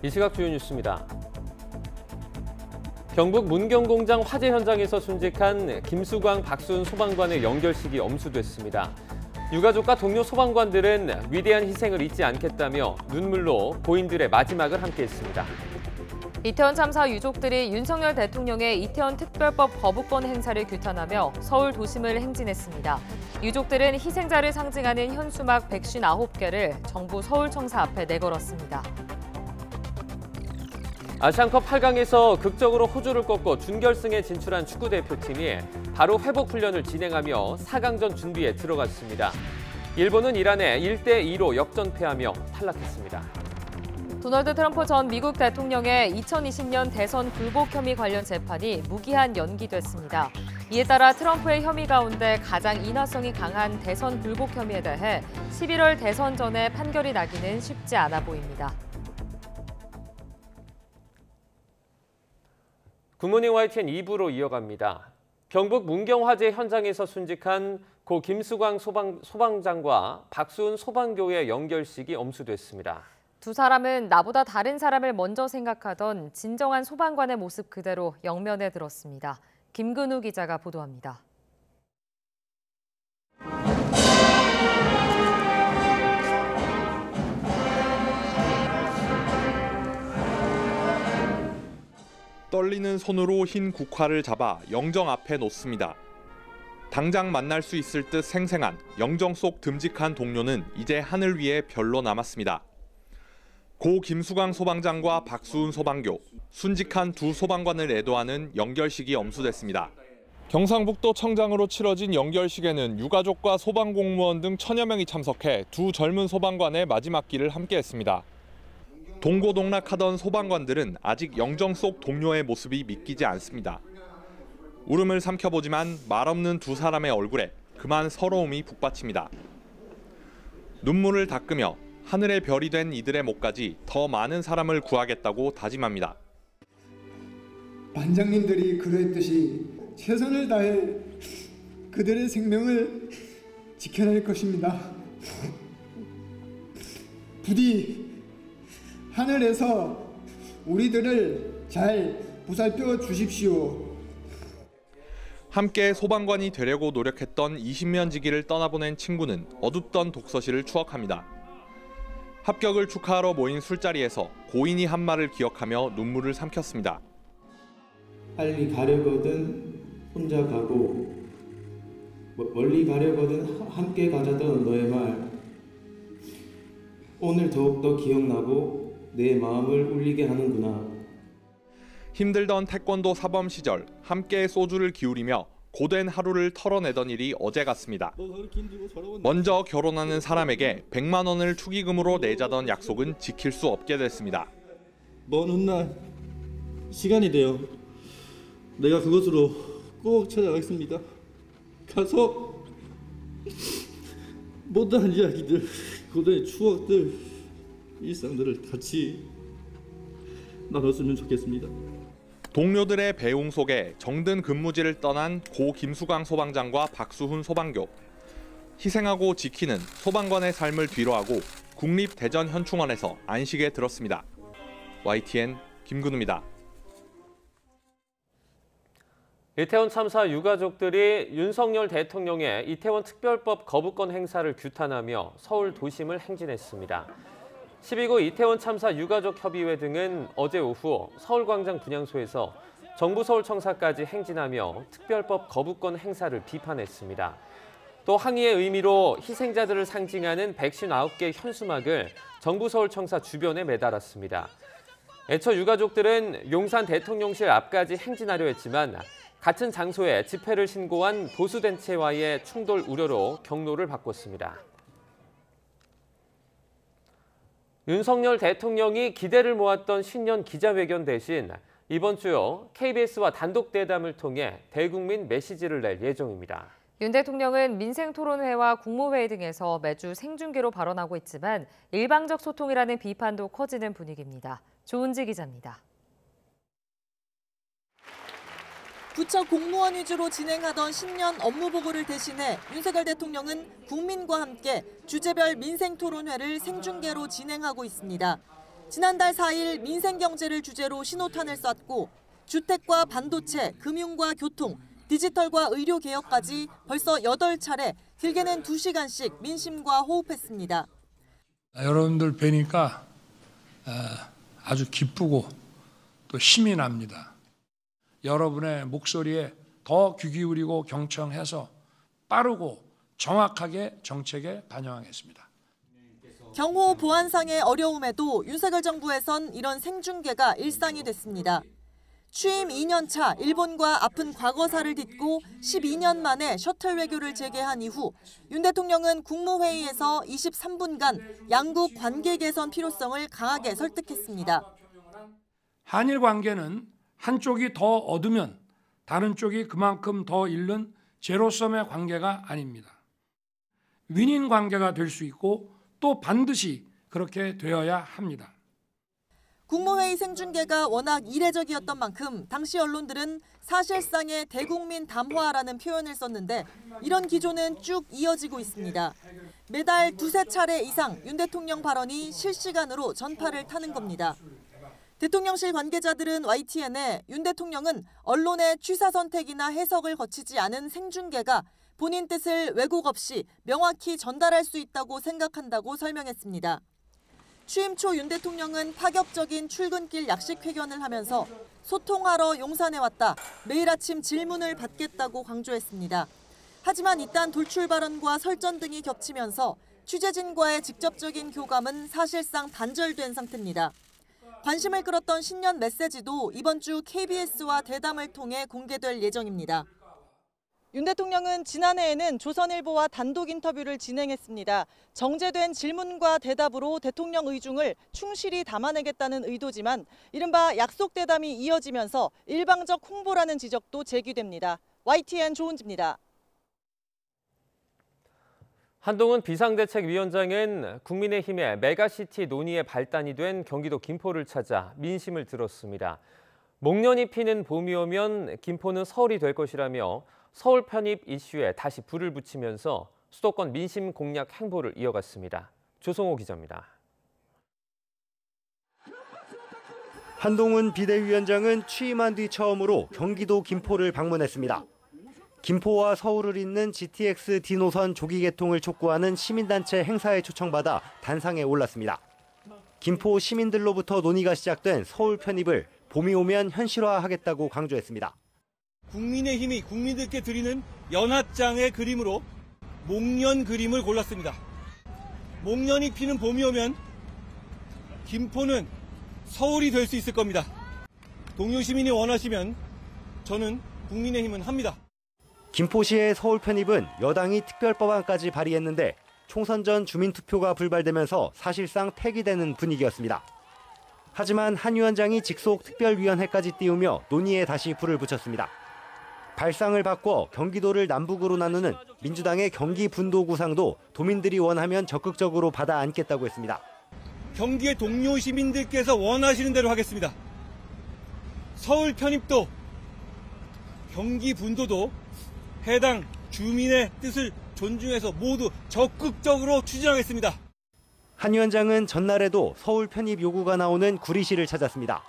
이 시각 주요 뉴스입니다. 경북 문경공장 화재 현장에서 순직한 김수광, 박수은 소방관의 연결식이 엄수됐습니다. 유가족과 동료 소방관들은 위대한 희생을 잊지 않겠다며 눈물로 고인들의 마지막을 함께했습니다. 이태원 참사 유족들이 윤석열 대통령의 이태원 특별법 거부권 행사를 규탄하며 서울 도심을 행진했습니다. 유족들은 희생자를 상징하는 현수막 159개를 정부 서울청사 앞에 내걸었습니다. 아시안컵 8강에서 극적으로 호주를 꺾고 준결승에 진출한 축구대표팀이 바로 회복 훈련을 진행하며 4강전 준비에 들어갔습니다. 일본은 이란에 1대2로 역전패하며 탈락했습니다. 도널드 트럼프 전 미국 대통령의 2020년 대선 불복 혐의 관련 재판이 무기한 연기됐습니다. 이에 따라 트럼프의 혐의 가운데 가장 인화성이 강한 대선 불복 혐의에 대해 11월 대선 전에 판결이 나기는 쉽지 않아 보입니다. 굿모닝 YTN 2부로 이어갑니다. 경북 문경 화재 현장에서 순직한 고 김수광 소방장과 박수은 소방교의 연결식이 엄수됐습니다. 두 사람은 나보다 다른 사람을 먼저 생각하던 진정한 소방관의 모습 그대로 영면에 들었습니다. 김근우 기자가 보도합니다. 떨리는 손으로 흰 국화를 잡아 영정 앞에 놓습니다. 당장 만날 수 있을 듯 생생한 영정 속 듬직한 동료는 이제 하늘 위에 별로 남았습니다. 고 김수광 소방장과 박수은 소방교, 순직한 두 소방관을 애도하는 연결식이 엄수됐습니다. 경상북도 청장으로 치러진 연결식에는 유가족과 소방공무원 등 1000여 명이 참석해 두 젊은 소방관의 마지막 길을 함께했습니다. 동고동락하던 소방관들은 아직 영정 속 동료의 모습이 믿기지 않습니다. 울음을 삼켜보지만 말없는 두 사람의 얼굴에 그만 서러움이 북받칩니다. 눈물을 닦으며 하늘의 별이 된 이들의 목까지 더 많은 사람을 구하겠다고 다짐합니다. 반장님들이 그러했듯이 최선을 다해 그들의 생명을 지켜낼 것입니다. 부디 하늘에서 우리들을 잘 보살펴 주십시오. 함께 소방관이 되려고 노력했던 20년 지기를 떠나보낸 친구는 어둡던 독서실을 추억합니다. 합격을 축하하러 모인 술자리에서 고인이 한 말을 기억하며 눈물을 삼켰습니다. 빨리 가려거든 혼자 가고 멀리 가려거든 함께 가자던 너의 말 오늘 더욱더 기억나고 내 마음을 울리게 하는구나. 힘들던 태권도 사범 시절 함께 소주를 기울이며 고된 하루를 털어내던 일이 어제 같습니다. 먼저 결혼하는 사람에게 100만 원을 축의금으로 내자던 약속은 지킬 수 없게 됐습니다. 먼 훗날 시간이 되어 내가 그곳으로 꼭 찾아가겠습니다. 가서 못다한 이야기들, 고den의 추억들, 일상들을 같이 나눴으면 좋겠습니다. 동료들의 배웅 속에 정든 근무지를 떠난 고 김수광 소방장과 박수훈 소방교. 희생하고 지키는 소방관의 삶을 뒤로하고 국립대전현충원에서 안식에 들었습니다. YTN 김근우입니다. 이태원 참사 유가족들이 윤석열 대통령의 이태원 특별법 거부권 행사를 규탄하며 서울 도심을 행진했습니다. 12구 이태원 참사 유가족협의회 등은 어제 오후 서울광장 분향소에서 정부 서울청사까지 행진하며 특별법 거부권 행사를 비판했습니다. 또 항의의 의미로 희생자들을 상징하는 159개 현수막을 정부 서울청사 주변에 매달았습니다. 애초 유가족들은 용산 대통령실 앞까지 행진하려 했지만 같은 장소에 집회를 신고한 보수단체와의 충돌 우려로 경로를 바꿨습니다. 윤석열 대통령이 기대를 모았던 신년 기자회견 대신 이번 주 KBS와 단독 대담을 통해 대국민 메시지를 낼 예정입니다. 윤 대통령은 민생토론회와 국무회의 등에서 매주 생중계로 발언하고 있지만 일방적 소통이라는 비판도 커지는 분위기입니다. 조은지 기자입니다. 부처 공무원 위주로 진행하던 신년 업무 보고를 대신해 윤석열 대통령은 국민과 함께 주제별 민생 토론회를 생중계로 진행하고 있습니다. 지난달 4일 민생경제를 주제로 신호탄을 쐈고 주택과 반도체, 금융과 교통, 디지털과 의료 개혁까지 벌써 8차례, 길게는 2시간씩 민심과 호흡했습니다. 여러분들 뵈니까 아주 기쁘고 또 힘이 납니다. 여러분의 목소리에 더 귀 기울이고 경청해서 빠르고 정확하게 정책에 반영하겠습니다. 경호 보안상의 어려움에도 윤석열 정부에선 이런 생중계가 일상이 됐습니다. 취임 2년 차 일본과 아픈 과거사를 딛고 12년 만에 셔틀 외교를 재개한 이후 윤 대통령은 국무회의에서 23분간 양국 관계 개선 필요성을 강하게 설득했습니다. 한일 관계는 한쪽이 더 얻으면 다른 쪽이 그만큼 더 잃는 제로섬의 관계가 아닙니다. 윈윈 관계가 될 수 있고 또 반드시 그렇게 되어야 합니다. 국무회의 생중계가 워낙 이례적이었던 만큼 당시 언론들은 사실상의 대국민 담화라는 표현을 썼는데 이런 기조는 쭉 이어지고 있습니다. 매달 두세 차례 이상 윤 대통령 발언이 실시간으로 전파를 타는 겁니다. 대통령실 관계자들은 YTN에 윤 대통령은 언론의 취사 선택이나 해석을 거치지 않은 생중계가 본인 뜻을 왜곡 없이 명확히 전달할 수 있다고 생각한다고 설명했습니다. 취임 초 윤 대통령은 파격적인 출근길 약식 회견을 하면서 소통하러 용산에 왔다. 매일 아침 질문을 받겠다고 강조했습니다. 하지만 이딴 돌출 발언과 설전 등이 겹치면서 취재진과의 직접적인 교감은 사실상 단절된 상태입니다. 관심을 끌었던 신년 메시지도 이번 주 KBS와 대담을 통해 공개될 예정입니다. 윤 대통령은 지난해에는 조선일보와 단독 인터뷰를 진행했습니다. 정제된 질문과 대답으로 대통령 의중을 충실히 담아내겠다는 의도지만 이른바 약속 대담이 이어지면서 일방적 홍보라는 지적도 제기됩니다. YTN 조은지입니다. 한동훈 비상대책위원장은 국민의힘의 메가시티 논의에 발단이 된 경기도 김포를 찾아 민심을 들었습니다. 목련이 피는 봄이 오면 김포는 서울이 될 것이라며 서울 편입 이슈에 다시 불을 붙이면서 수도권 민심 공략 행보를 이어갔습니다. 조성호 기자입니다. 한동훈 비대위원장은 취임한 뒤 처음으로 경기도 김포를 방문했습니다. 김포와 서울을 잇는 GTX D노선 조기 개통을 촉구하는 시민단체 행사에 초청받아 단상에 올랐습니다. 김포 시민들로부터 논의가 시작된 서울 편입을 봄이 오면 현실화하겠다고 강조했습니다. 국민의힘이 국민들께 드리는 연합장의 그림으로 목련 그림을 골랐습니다. 목련이 피는 봄이 오면 김포는 서울이 될 수 있을 겁니다. 동료 시민이 원하시면 저는 국민의힘은 합니다. 김포시의 서울 편입은 여당이 특별법안까지 발의했는데 총선 전 주민투표가 불발되면서 사실상 폐기되는 분위기였습니다. 하지만 한 위원장이 직속 특별위원회까지 띄우며 논의에 다시 불을 붙였습니다. 발상을 바꿔 경기도를 남북으로 나누는 민주당의 경기 분도 구상도 도민들이 원하면 적극적으로 받아 안겠다고 했습니다. 경기의 동료 시민들께서 원하시는 대로 하겠습니다. 서울 편입도 경기 분도도 해당 주민의 뜻을 존중해서 모두 적극적으로 추진하겠습니다. 한 위원장은 전날에도 서울 편입 요구가 나오는 구리시를 찾았습니다.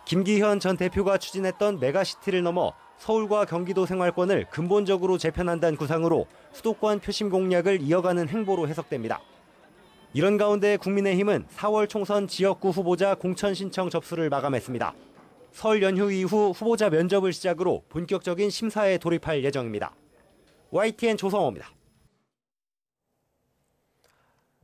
김기현 전 대표가 추진했던 메가시티를 넘어 서울과 경기도 생활권을 근본적으로 재편한다는 구상으로 수도권 표심 공략을 이어가는 행보로 해석됩니다. 이런 가운데 국민의힘은 4월 총선 지역구 후보자 공천 신청 접수를 마감했습니다. 설 연휴 이후 후보자 면접을 시작으로 본격적인 심사에 돌입할 예정입니다. YTN 조성호입니다.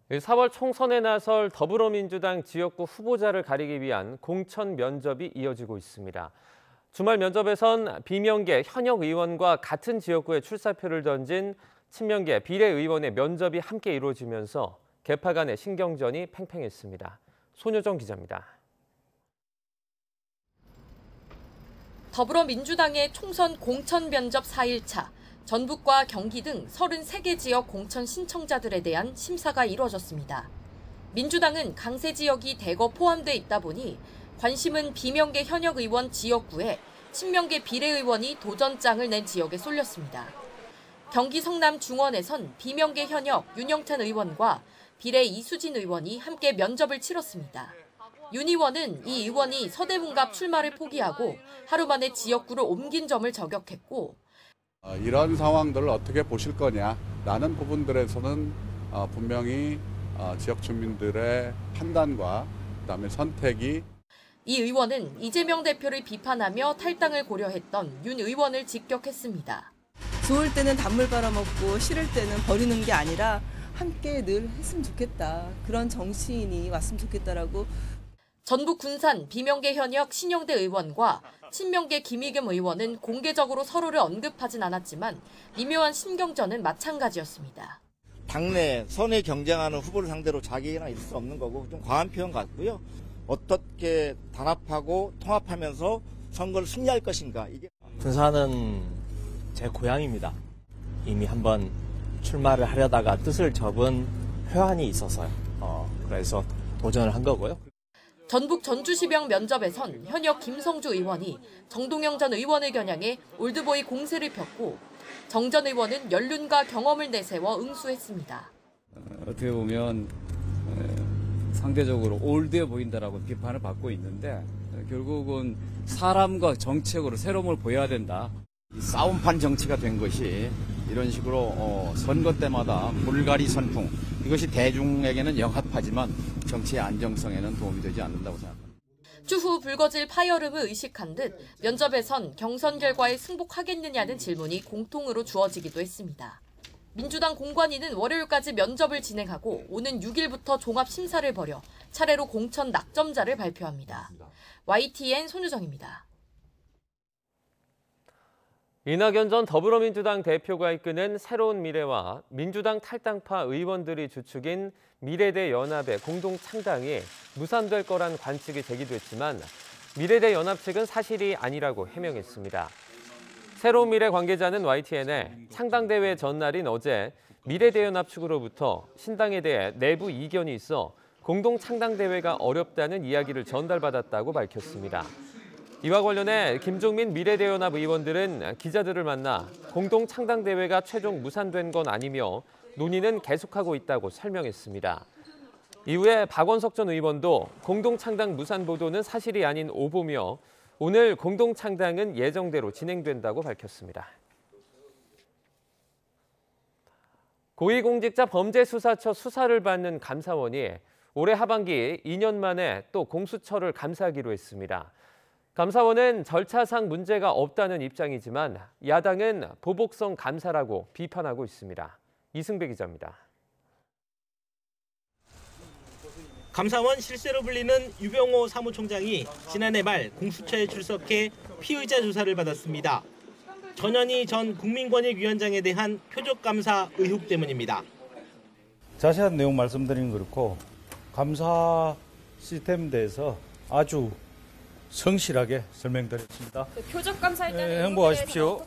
4월 총선에 나설 더불어민주당 지역구 후보자를 가리기 위한 공천 면접이 이어지고 있습니다. 주말 면접에선 비명계 현역 의원과 같은 지역구에 출사표를 던진 친명계 비례의원의 면접이 함께 이루어지면서 계파 간의 신경전이 팽팽했습니다. 손효정 기자입니다. 더불어민주당의 총선 공천 면접 4일차, 전북과 경기 등 33개 지역 공천 신청자들에 대한 심사가 이루어졌습니다. 민주당은 강세 지역이 대거 포함돼 있다 보니 관심은 비명계 현역 의원 지역구에 친명계 비례의원이 도전장을 낸 지역에 쏠렸습니다. 경기 성남 중원에선 비명계 현역 윤영찬 의원과 비례 이수진 의원이 함께 면접을 치렀습니다. 윤 의원은 이 의원이 서대문갑 출마를 포기하고 하루 만에 지역구를 옮긴 점을 저격했고 이런 상황들을 어떻게 보실 거냐라는 부분들에서는 분명히 지역 주민들의 판단과 그다음에 선택이 이 의원은 이재명 대표를 비판하며 탈당을 고려했던 윤 의원을 직격했습니다. 좋을 때는 단물 빨아먹고 싫을 때는 버리는 게 아니라 함께 늘 했으면 좋겠다. 그런 정치인이 왔으면 좋겠다라고. 전북 군산 비명계 현역 신영대 의원과 친명계 김의겸 의원은 공개적으로 서로를 언급하진 않았지만 미묘한 신경전은 마찬가지였습니다. 당내 선에 경쟁하는 후보를 상대로 자기나 있을 수 없는 거고 좀 과한 표현 같고요. 어떻게 단합하고 통합하면서 선거를 승리할 것인가. 군산은 제 고향입니다. 이미 한번 출마를 하려다가 뜻을 접은 회한이 있어서요. 그래서 도전을 한 거고요. 전북 전주시병 면접에선 현역 김성주 의원이 정동영 전 의원을 겨냥해 올드보이 공세를 폈고 정 전 의원은 연륜과 경험을 내세워 응수했습니다. 어떻게 보면 상대적으로 올드해 보인다라고 비판을 받고 있는데 결국은 사람과 정책으로 새로움을 보여야 된다. 이 싸움판 정치가 된 것이 이런 식으로 선거 때마다 물갈이 선풍, 이것이 대중에게는 영합하지만 정치의 안정성에는 도움이 되지 않는다고 생각합니다. 추후 불거질 파열음을 의식한 듯 면접에선 경선 결과에 승복하겠느냐는 질문이 공통으로 주어지기도 했습니다. 민주당 공관위는 월요일까지 면접을 진행하고 오는 6일부터 종합심사를 벌여 차례로 공천 낙점자를 발표합니다. YTN 손유정입니다. 이낙연 전 더불어민주당 대표가 이끄는 새로운 미래와 민주당 탈당파 의원들이 주축인 미래대 연합의 공동 창당이 무산될 거란 관측이 되기도 했지만 미래대 연합 측은 사실이 아니라고 해명했습니다. 새로운 미래 관계자는 YTN에 창당대회 전날인 어제 미래대 연합 측으로부터 신당에 대해 내부 이견이 있어 공동 창당대회가 어렵다는 이야기를 전달받았다고 밝혔습니다. 이와 관련해 김종민 미래대연합 의원들은 기자들을 만나 공동 창당대회가 최종 무산된 건 아니며 논의는 계속하고 있다고 설명했습니다. 이후에 박원석 전 의원도 공동 창당 무산 보도는 사실이 아닌 오보며 오늘 공동 창당은 예정대로 진행된다고 밝혔습니다. 고위공직자 범죄수사처 수사를 받는 감사원이 올해 하반기 2년 만에 또 공수처를 감사하기로 했습니다. 감사원은 절차상 문제가 없다는 입장이지만 야당은 보복성 감사라고 비판하고 있습니다. 이승배 기자입니다. 감사원 실세로 불리는 유병호 사무총장이 지난해 말 공수처에 출석해 피의자 조사를 받았습니다. 전현희 전 국민권익위원장에 대한 표적감사 의혹 때문입니다. 자세한 내용 말씀드리는 그렇고 감사 시스템에 대해서 아주 성실하게 설명드렸습니다. 표적감사에 따른 행복하십시오.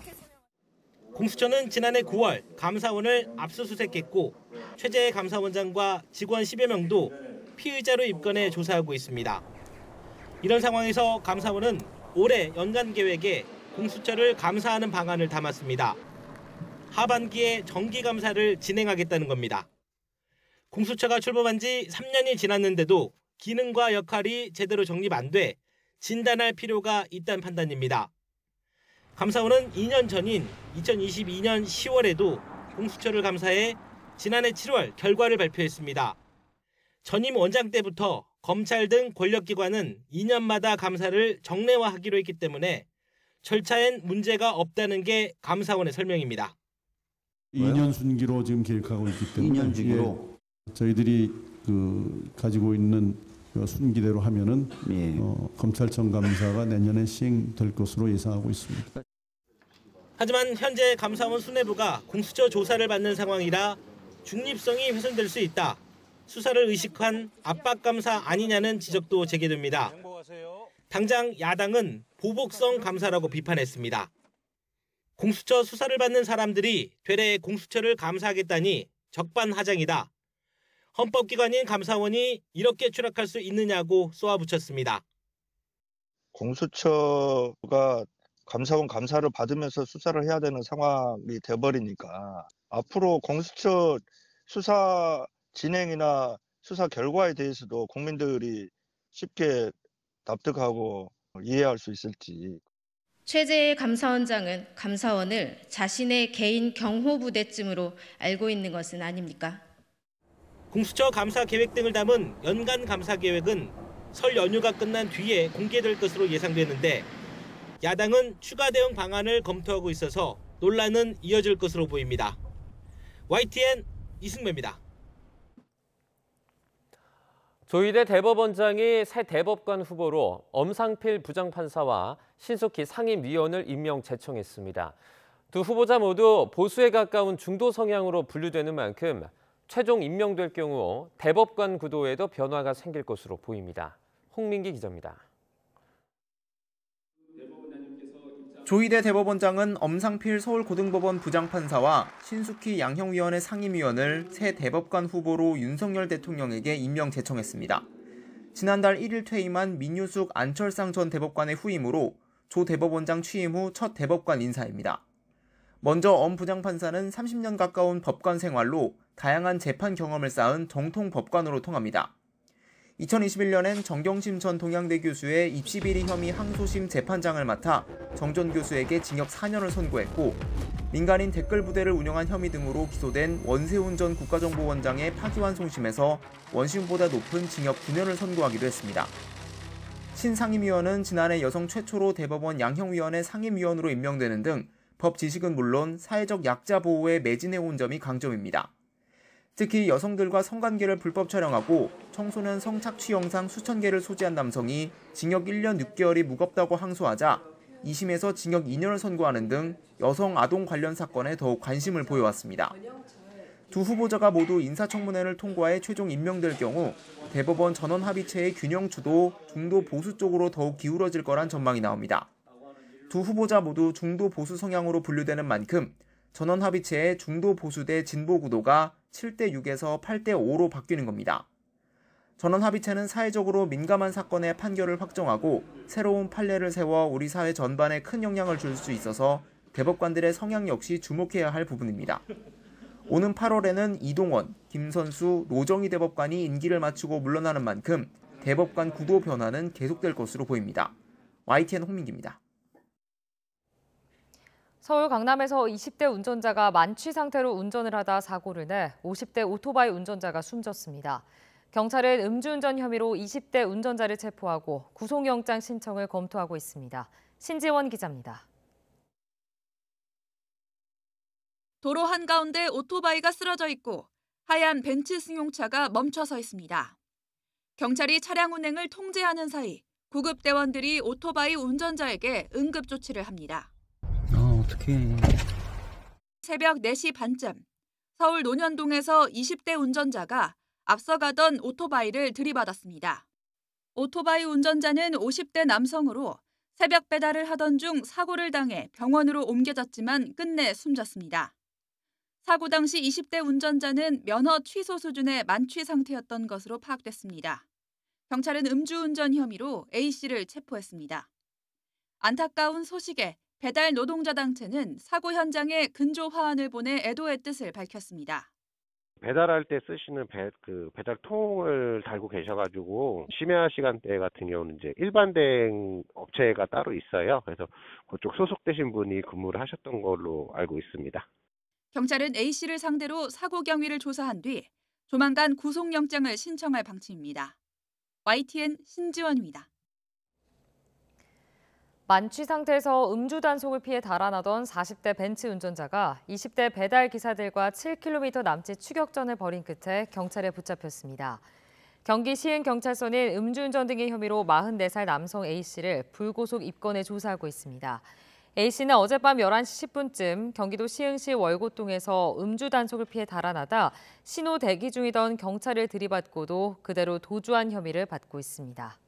공수처는 지난해 9월 감사원을 압수수색했고 최재 감사원장과 직원 10여 명도 피의자로 입건해 조사하고 있습니다. 이런 상황에서 감사원은 올해 연간 계획에 공수처를 감사하는 방안을 담았습니다. 하반기에 정기 감사를 진행하겠다는 겁니다. 공수처가 출범한 지 3년이 지났는데도 기능과 역할이 제대로 정립 안 돼 진단할 필요가 있다는 판단입니다. 감사원은 2년 전인 2022년 10월에도 공수처를 감사해 지난해 7월 결과를 발표했습니다. 전임 원장 때부터 검찰 등 권력기관은 2년마다 감사를 정례화하기로 했기 때문에 절차엔 문제가 없다는 게 감사원의 설명입니다. 2년 순기로 지금 계획하고 있기 때문에 2년 순기로 저희들이 가지고 있는 순기대로 하면은 검찰청 감사가 내년에 시행될 것으로 예상하고 있습니다. 하지만 현재 감사원 수뇌부가 공수처 조사를 받는 상황이라 중립성이 훼손될 수 있다. 수사를 의식한 압박감사 아니냐는 지적도 제기됩니다. 당장 야당은 보복성 감사라고 비판했습니다. 공수처 수사를 받는 사람들이 되레 공수처를 감사하겠다니 적반하장이다. 헌법기관인 감사원이 이렇게 추락할 수 있느냐고 쏘아붙였습니다. 공수처가 감사원 감사를 받으면서 수사를 해야 되는 상황이 돼버리니까 앞으로 공수처 수사 진행이나 수사 결과에 대해서도 국민들이 쉽게 납득하고 이해할 수 있을지. 최재해 감사원장은 감사원을 자신의 개인 경호부대쯤으로 알고 있는 것은 아닙니까? 공수처 감사 계획 등을 담은 연간 감사 계획은 설 연휴가 끝난 뒤에 공개될 것으로 예상되는데 야당은 추가 대응 방안을 검토하고 있어서 논란은 이어질 것으로 보입니다. YTN 이승배입니다. 조희대 대법원장이 새 대법관 후보로 엄상필 부장판사와 신숙희 상임위원을 임명 제청했습니다. 두 후보자 모두 보수에 가까운 중도 성향으로 분류되는 만큼 최종 임명될 경우 대법관 구도에도 변화가 생길 것으로 보입니다. 홍민기 기자입니다. 조희대 대법원장은 엄상필 서울고등법원 부장판사와 신숙희 양형위원회 상임위원을 새 대법관 후보로 윤석열 대통령에게 임명 제청했습니다. 지난달 1일 퇴임한 민유숙 안철상 전 대법관의 후임으로 조 대법원장 취임 후 첫 대법관 인사입니다. 먼저 엄 부장판사는 30년 가까운 법관 생활로 다양한 재판 경험을 쌓은 정통 법관으로 통합니다. 2021년엔 정경심 전 동양대 교수의 입시비리 혐의 항소심 재판장을 맡아 정 전 교수에게 징역 4년을 선고했고 민간인 댓글 부대를 운영한 혐의 등으로 기소된 원세훈 전 국가정보원장의 파기환송심에서 원심보다 높은 징역 9년을 선고하기도 했습니다. 신 상임위원은 지난해 여성 최초로 대법원 양형위원회 상임위원으로 임명되는 등 법 지식은 물론 사회적 약자 보호에 매진해온 점이 강점입니다. 특히 여성들과 성관계를 불법 촬영하고 청소년 성착취 영상 수천 개를 소지한 남성이 징역 1년 6개월이 무겁다고 항소하자 2심에서 징역 2년을 선고하는 등 여성 아동 관련 사건에 더욱 관심을 보여왔습니다. 두 후보자가 모두 인사청문회를 통과해 최종 임명될 경우 대법원 전원합의체의 균형추도 중도 보수 쪽으로 더욱 기울어질 거란 전망이 나옵니다. 두 후보자 모두 중도 보수 성향으로 분류되는 만큼 전원합의체의 중도 보수 대 진보 구도가 7대 6에서 8대 5로 바뀌는 겁니다. 전원합의체는 사회적으로 민감한 사건의 판결을 확정하고 새로운 판례를 세워 우리 사회 전반에 큰 영향을 줄 수 있어서 대법관들의 성향 역시 주목해야 할 부분입니다. 오는 8월에는 이동원, 김선수, 노정희 대법관이 임기를 마치고 물러나는 만큼 대법관 구도 변화는 계속될 것으로 보입니다. YTN 홍민기입니다. 서울 강남에서 20대 운전자가 만취 상태로 운전을 하다 사고를 내 50대 오토바이 운전자가 숨졌습니다. 경찰은 음주운전 혐의로 20대 운전자를 체포하고 구속영장 신청을 검토하고 있습니다. 신지원 기자입니다. 도로 한가운데 오토바이가 쓰러져 있고 하얀 벤츠 승용차가 멈춰서 있습니다. 경찰이 차량 운행을 통제하는 사이 구급대원들이 오토바이 운전자에게 응급조치를 합니다. 어떡해. 새벽 4시 반쯤 서울 논현동에서 20대 운전자가 앞서가던 오토바이를 들이받았습니다. 오토바이 운전자는 50대 남성으로 새벽 배달을 하던 중 사고를 당해 병원으로 옮겨졌지만 끝내 숨졌습니다. 사고 당시 20대 운전자는 면허 취소 수준의 만취 상태였던 것으로 파악됐습니다. 경찰은 음주운전 혐의로 A씨를 체포했습니다. 안타까운 소식에 배달 노동자 단체는 사고 현장에 근조 화환을 보내 애도의 뜻을 밝혔습니다. 배달할 때 쓰시는 배달통을 달고 계셔가지고 심야 시간대 같은 경우는 이제 일반 대행 업체가 따로 있어요. 그래서 그쪽 소속되신 분이 근무를 하셨던 걸로 알고 있습니다. 경찰은 A씨를 상대로 사고 경위를 조사한 뒤 조만간 구속영장을 신청할 방침입니다. YTN 신지원입니다. 만취 상태에서 음주 단속을 피해 달아나던 40대 벤츠 운전자가 20대 배달 기사들과 7km 남짓 추격전을 벌인 끝에 경찰에 붙잡혔습니다. 경기 시흥경찰서는 음주운전 등의 혐의로 44살 남성 A씨를 불구속 입건해 조사하고 있습니다. A씨는 어젯밤 11시 10분쯤 경기도 시흥시 월곶동에서 음주 단속을 피해 달아나다 신호 대기 중이던 경찰을 들이받고도 그대로 도주한 혐의를 받고 있습니다.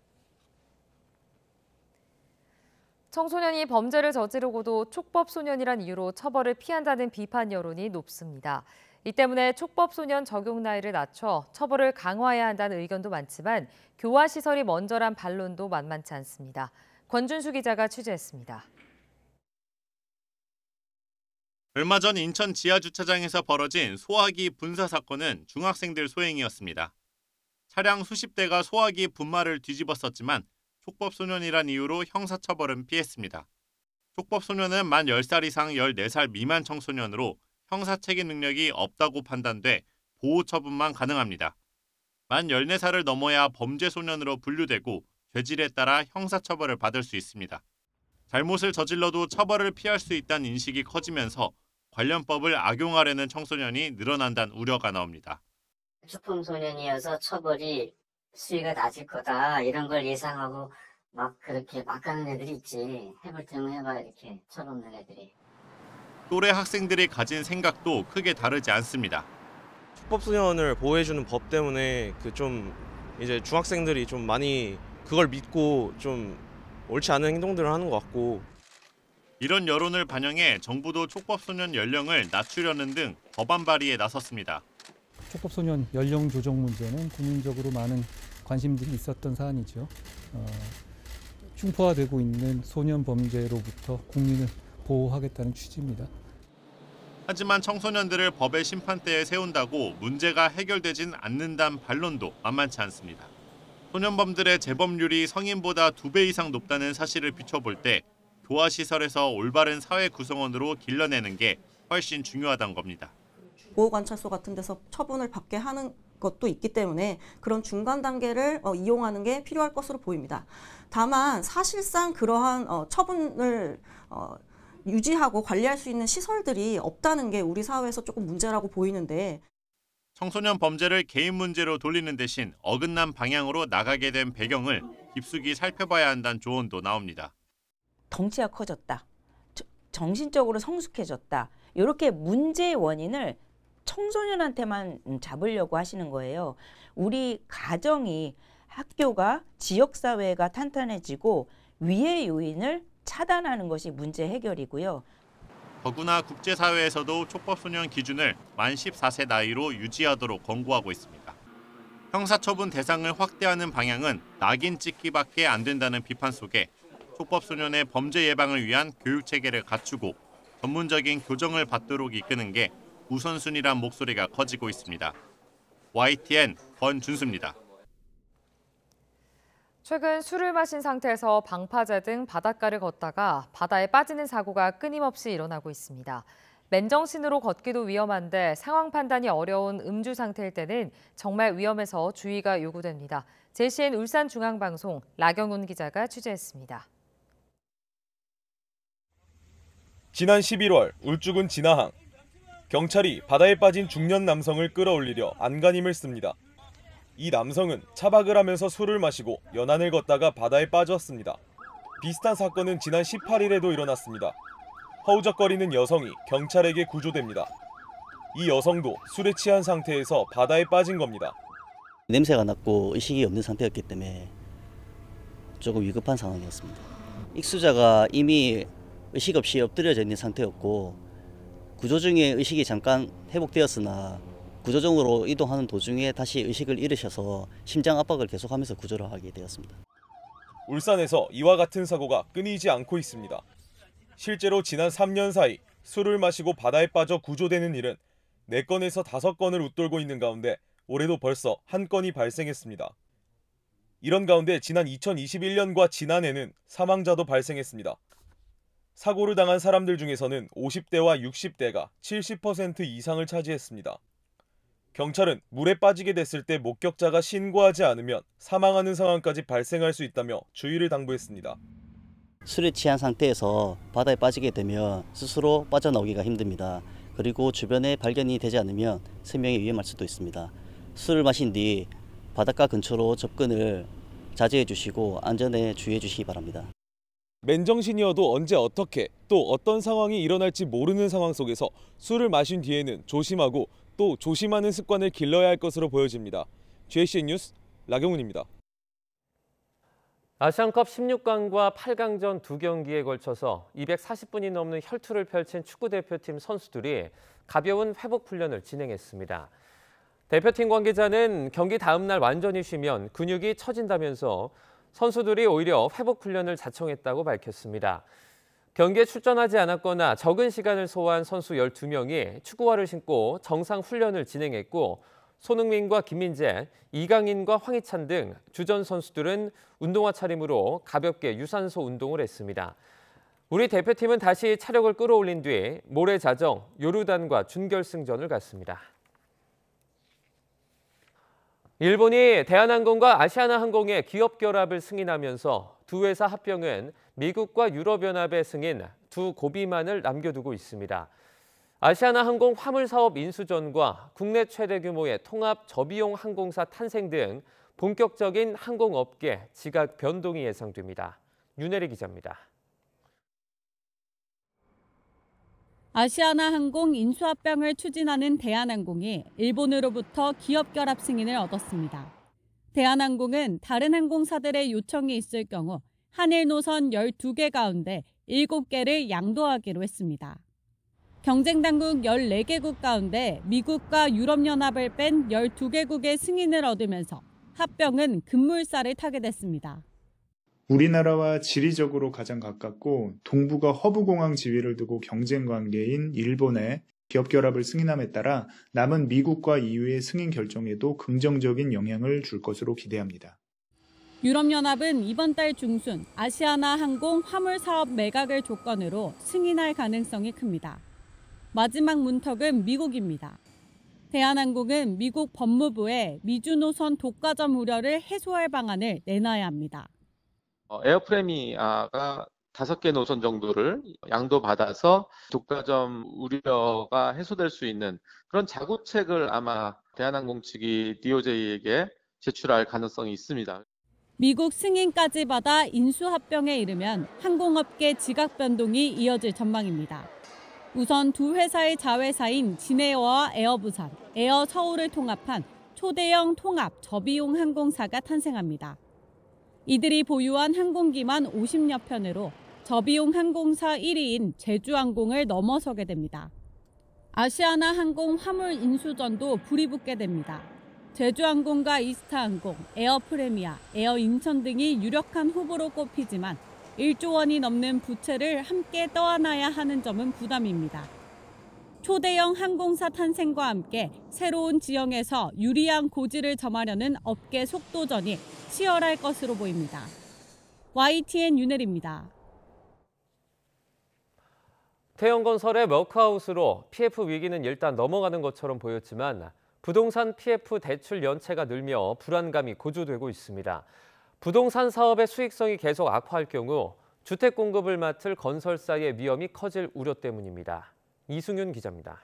청소년이 범죄를 저지르고도 촉법소년이란 이유로 처벌을 피한다는 비판 여론이 높습니다. 이 때문에 촉법소년 적용 나이를 낮춰 처벌을 강화해야 한다는 의견도 많지만 교화시설이 먼저란 반론도 만만치 않습니다. 권준수 기자가 취재했습니다. 얼마 전 인천 지하주차장에서 벌어진 소화기 분사 사건은 중학생들 소행이었습니다. 차량 수십 대가 소화기 분말을 뒤집었었지만 촉법소년이란 이유로 형사처벌은 피했습니다. 촉법소년은 만 10살 이상 14살 미만 청소년으로 형사책임 능력이 없다고 판단돼 보호처분만 가능합니다. 만 14살을 넘어야 범죄소년으로 분류되고 죄질에 따라 형사처벌을 받을 수 있습니다. 잘못을 저질러도 처벌을 피할 수 있다는 인식이 커지면서 관련 법을 악용하려는 청소년이 늘어난다는 우려가 나옵니다. 축범소년이어서 처벌이 수위가 낮을 거다 이런 걸 예상하고 막 그렇게 막 가는 애들이 있지. 해볼 테면 해봐 이렇게 철없는 애들이. 또래 학생들이 가진 생각도 크게 다르지 않습니다. 촉법소년을 보호해주는 법 때문에 이제 중학생들이 좀 많이 그걸 믿고 좀 옳지 않은 행동들을 하는 것 같고. 이런 여론을 반영해 정부도 촉법소년 연령을 낮추려는 등 법안 발의에 나섰습니다. 촉법소년 연령 조정 문제는 국민적으로 많은 관심들이 있었던 사안이죠. 흉포화되고 있는 소년 범죄로부터 국민을 보호하겠다는 취지입니다. 하지만 청소년들을 법의 심판대에 세운다고 문제가 해결되진 않는다는 반론도 만만치 않습니다. 소년범들의 재범률이 성인보다 2배 이상 높다는 사실을 비춰볼 때 교화시설에서 올바른 사회 구성원으로 길러내는 게 훨씬 중요하다는 겁니다. 보호관찰소 같은 데서 처분을 받게 하는 것도 있기 때문에 그런 중간 단계를 이용하는 게 필요할 것으로 보입니다. 다만 사실상 그러한 처분을 유지하고 관리할 수 있는 시설들이 없다는 게 우리 사회에서 조금 문제라고 보이는데, 청소년 범죄를 개인 문제로 돌리는 대신 어긋난 방향으로 나가게 된 배경을 깊숙이 살펴봐야 한다는 조언도 나옵니다. 덩치가 커졌다, 정신적으로 성숙해졌다, 이렇게 문제의 원인을 청소년한테만 잡으려고 하시는 거예요. 우리 가정이, 학교가, 지역사회가 탄탄해지고 위의 요인을 차단하는 것이 문제 해결이고요. 더구나 국제사회에서도 촉법소년 기준을 만 14세 나이로 유지하도록 권고하고 있습니다. 형사처분 대상을 확대하는 방향은 낙인 찍기밖에 안 된다는 비판 속에 촉법소년의 범죄 예방을 위한 교육체계를 갖추고 전문적인 교정을 받도록 이끄는 게 우선순위란 목소리가 커지고 있습니다. YTN 권준수입니다. 최근 술을 마신 상태에서 방파제 등 바닷가를 걷다가 바다에 빠지는 사고가 끊임없이 일어나고 있습니다. 맨정신으로 걷기도 위험한데 상황 판단이 어려운 음주 상태일 때는 정말 위험해서 주의가 요구됩니다. JCN 울산중앙방송 라경훈 기자가 취재했습니다. 지난 11월 울주군 진화항. 경찰이 바다에 빠진 중년 남성을 끌어올리려 안간힘을 씁니다. 이 남성은 차박을 하면서 술을 마시고 연안을 걷다가 바다에 빠졌습니다. 비슷한 사건은 지난 18일에도 일어났습니다. 허우적거리는 여성이 경찰에게 구조됩니다. 이 여성도 술에 취한 상태에서 바다에 빠진 겁니다. 냄새가 났고 의식이 없는 상태였기 때문에 조금 위급한 상황이었습니다. 익수자가 이미 의식 없이 엎드려져 있는 상태였고 구조 중에 의식이 잠깐 회복되었으나 구조정으로 이동하는 도중에 다시 의식을 잃으셔서 심장 압박을 계속하면서 구조를 하게 되었습니다. 울산에서 이와 같은 사고가 끊이지 않고 있습니다. 실제로 지난 3년 사이 술을 마시고 바다에 빠져 구조되는 일은 4건에서 5건을 웃돌고 있는 가운데 올해도 벌써 1건이 발생했습니다. 이런 가운데 지난 2021년과 지난해는 사망자도 발생했습니다. 사고를 당한 사람들 중에서는 50대와 60대가 70% 이상을 차지했습니다. 경찰은 물에 빠지게 됐을 때 목격자가 신고하지 않으면 사망하는 상황까지 발생할 수 있다며 주의를 당부했습니다. 술에 취한 상태에서 바다에 빠지게 되면 스스로 빠져나오기가 힘듭니다. 그리고 주변에 발견이 되지 않으면 생명이 위험할 수도 있습니다. 술을 마신 뒤 바닷가 근처로 접근을 자제해 주시고 안전에 주의해 주시기 바랍니다. 맨정신이어도 언제 어떻게 또 어떤 상황이 일어날지 모르는 상황 속에서 술을 마신 뒤에는 조심하고 또 조심하는 습관을 길러야 할 것으로 보여집니다. JCN 뉴스 라경훈입니다. 아시안컵 16강과 8강전 2경기에 걸쳐서 240분이 넘는 혈투를 펼친 축구대표팀 선수들이 가벼운 회복 훈련을 진행했습니다. 대표팀 관계자는 경기 다음 날 완전히 쉬면 근육이 처진다면서 선수들이 오히려 회복 훈련을 자청했다고 밝혔습니다. 경기에 출전하지 않았거나 적은 시간을 소화한 선수 12명이 축구화를 신고 정상 훈련을 진행했고 손흥민과 김민재, 이강인과 황희찬 등 주전 선수들은 운동화 차림으로 가볍게 유산소 운동을 했습니다. 우리 대표팀은 다시 차력을 끌어올린 뒤 모레자정 요르단과 준결승전을 갖습니다. 일본이 대한항공과 아시아나항공의 기업 결합을 승인하면서 두 회사 합병은 미국과 유럽연합의 승인 두 고비만을 남겨두고 있습니다. 아시아나항공 화물사업 인수전과 국내 최대 규모의 통합 저비용 항공사 탄생 등 본격적인 항공업계 지각 변동이 예상됩니다. 윤혜리 기자입니다. 아시아나항공 인수합병을 추진하는 대한항공이 일본으로부터 기업 결합 승인을 얻었습니다. 대한항공은 다른 항공사들의 요청이 있을 경우 한일 노선 12개 가운데 7개를 양도하기로 했습니다. 경쟁 당국 14개국 가운데 미국과 유럽연합을 뺀 12개국의 승인을 얻으면서 합병은 급물살을 타게 됐습니다. 우리나라와 지리적으로 가장 가깝고 동북아 허브공항 지위를 두고 경쟁 관계인 일본의 기업 결합을 승인함에 따라 남은 미국과 EU의 승인 결정에도 긍정적인 영향을 줄 것으로 기대합니다. 유럽연합은 이번 달 중순 아시아나항공 화물사업 매각을 조건으로 승인할 가능성이 큽니다. 마지막 문턱은 미국입니다. 대한항공은 미국 법무부에 미주 노선 독과점 우려를 해소할 방안을 내놔야 합니다. 에어프레미아가 5개 노선 정도를 양도받아서 독과점 우려가 해소될 수 있는 그런 자구책을 아마 대한항공 측이 DOJ에게 제출할 가능성이 있습니다. 미국 승인까지 받아 인수합병에 이르면 항공업계 지각 변동이 이어질 전망입니다. 우선 두 회사의 자회사인 진에어와 에어부산, 에어서울을 통합한 초대형 통합 저비용 항공사가 탄생합니다. 이들이 보유한 항공기만 50여 편으로 저비용 항공사 1위인 제주항공을 넘어서게 됩니다. 아시아나항공 화물 인수전도 불이 붙게 됩니다. 제주항공과 이스타항공, 에어프레미아, 에어인천 등이 유력한 후보로 꼽히지만 1조 원이 넘는 부채를 함께 떠안아야 하는 점은 부담입니다. 초대형 항공사 탄생과 함께 새로운 지형에서 유리한 고지를 점하려는 업계 속도전이 치열할 것으로 보입니다. YTN 윤혜리입니다. 태영건설의 워크아웃으로 PF 위기는 일단 넘어가는 것처럼 보였지만 부동산 PF 대출 연체가 늘며 불안감이 고조되고 있습니다. 부동산 사업의 수익성이 계속 악화할 경우 주택 공급을 맡을 건설사의 위험이 커질 우려 때문입니다. 이승윤 기자입니다.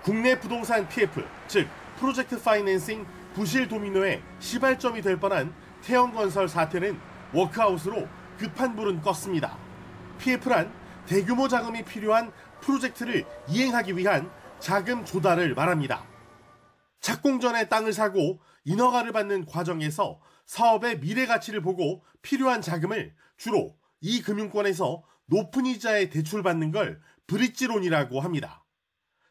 국내 부동산 PF, 즉 프로젝트 파이낸싱 부실 도미노의 시발점이 될 뻔한 태영건설 사태는 워크아웃으로 급한 불은 껐습니다. PF란 대규모 자금이 필요한 프로젝트를 이행하기 위한 자금 조달을 말합니다. 착공 전에 땅을 사고 인허가를 받는 과정에서 사업의 미래 가치를 보고 필요한 자금을 주로 이 금융권에서 높은 이자에 대출받는 걸 브릿지론이라고 합니다.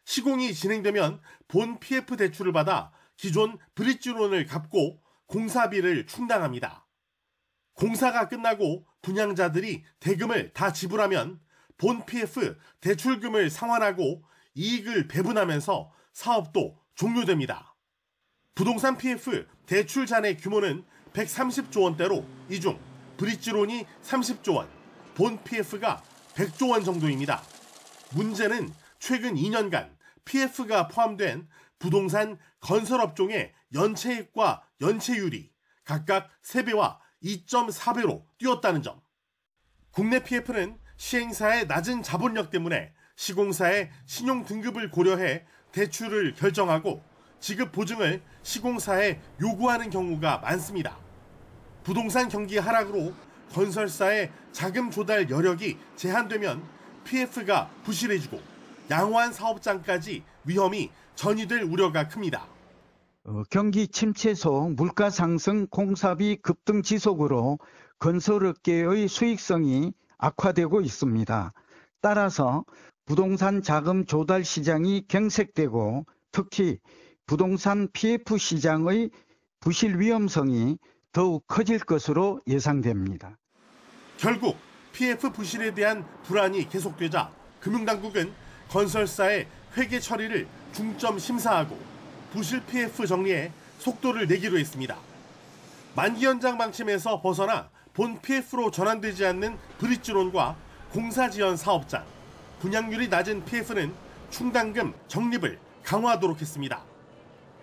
시공이 진행되면 본 PF 대출을 받아 기존 브릿지론을 갚고 공사비를 충당합니다. 공사가 끝나고 분양자들이 대금을 다 지불하면 본 PF 대출금을 상환하고 이익을 배분하면서 사업도 종료됩니다. 부동산 PF 대출 잔해 규모는 130조 원대로 이 중 브릿지론이 30조 원, 본 PF가 100조 원 정도입니다. 문제는 최근 2년간 PF가 포함된 부동산 건설업종의 연체액과 연체율이 각각 3배와 2.4배로 뛰었다는 점. 국내 PF는 시행사의 낮은 자본력 때문에 시공사의 신용 등급을 고려해 대출을 결정하고 지급 보증을 시공사에 요구하는 경우가 많습니다. 부동산 경기 하락으로 건설사의 자금 조달 여력이 제한되면 PF가 부실해지고 양호한 사업장까지 위험이 전이될 우려가 큽니다. 경기 침체 속 물가 상승, 공사비 급등 지속으로 건설업계의 수익성이 악화되고 있습니다. 따라서 부동산 자금 조달 시장이 경색되고 특히 부동산 PF 시장의 부실 위험성이 더욱 커질 것으로 예상됩니다. 결국 PF 부실에 대한 불안이 계속되자 금융당국은 건설사의 회계 처리를 중점 심사하고 부실 PF 정리에 속도를 내기로 했습니다. 만기 연장 방침에서 벗어나 본 PF로 전환되지 않는 브릿지론과 공사지연 사업장, 분양률이 낮은 PF는 충당금 적립을 강화하도록 했습니다.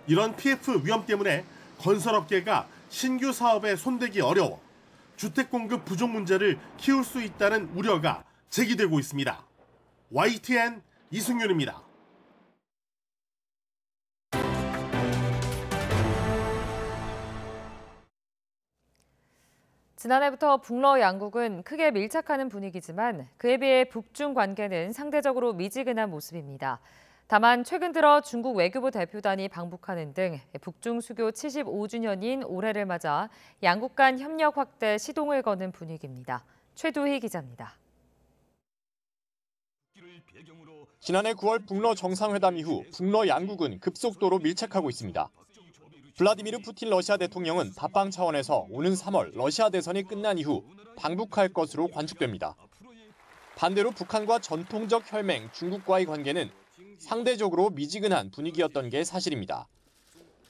이런 PF 위험 때문에 건설업계가 신규 사업에 손대기 어려워 주택 공급 부족 문제를 키울 수 있다는 우려가 제기되고 있습니다. YTN 이승윤입니다. 지난해부터 북러 양국은 크게 밀착하는 분위기지만 그에 비해 북중 관계는 상대적으로 미지근한 모습입니다. 다만 최근 들어 중국 외교부 대표단이 방북하는 등 북중 수교 75주년인 올해를 맞아 양국 간 협력 확대 시동을 거는 분위기입니다. 최두희 기자입니다. 지난해 9월 북러 정상회담 이후 북러 양국은 급속도로 밀착하고 있습니다. 블라디미르 푸틴 러시아 대통령은 답방 차원에서 오는 3월 러시아 대선이 끝난 이후 방북할 것으로 관측됩니다. 반대로 북한과 전통적 혈맹 중국과의 관계는 상대적으로 미지근한 분위기였던 게 사실입니다.